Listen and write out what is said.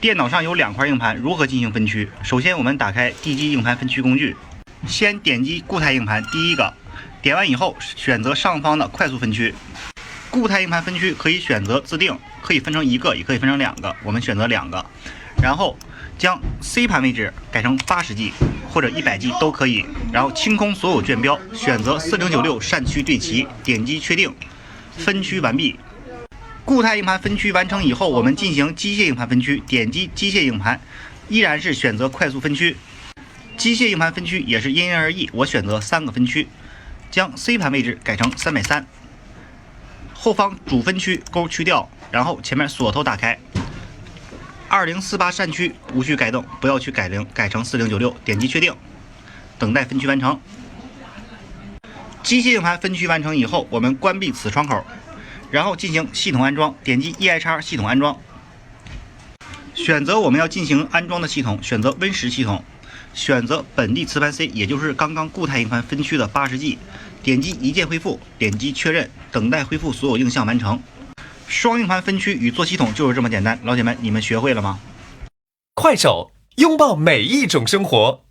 电脑上有2块硬盘，如何进行分区？首先，我们打开地基硬盘分区工具，先点击固态硬盘第一个，点完以后选择上方的快速分区。固态硬盘分区可以选择自定，可以分成1个，也可以分成2个，我们选择2个。然后将 C 盘位置改成80G 或者100G 都可以。然后清空所有卷标，选择4096扇区对齐，点击确定，分区完毕。固态硬盘分区完成以后，我们进行机械硬盘分区，点击机械硬盘，依然是选择快速分区。机械硬盘分区也是因人而异，我选择3个分区，将 C 盘位置改成330，后方主分区勾去掉，然后前面锁头打开。2048扇区无需改动，不要去改成4096，点击确定，等待分区完成。机械硬盘分区完成以后，我们关闭此窗口。然后进行系统安装，点击 EIX 系统安装，选择我们要进行安装的系统，选择 Win10系统，选择本地磁盘 C， 也就是刚刚固态硬盘分区的80G， 点击一键恢复，点击确认，等待恢复所有映像完成。双硬盘分区与做系统就是这么简单，老铁们，你们学会了吗？快手，拥抱每一种生活。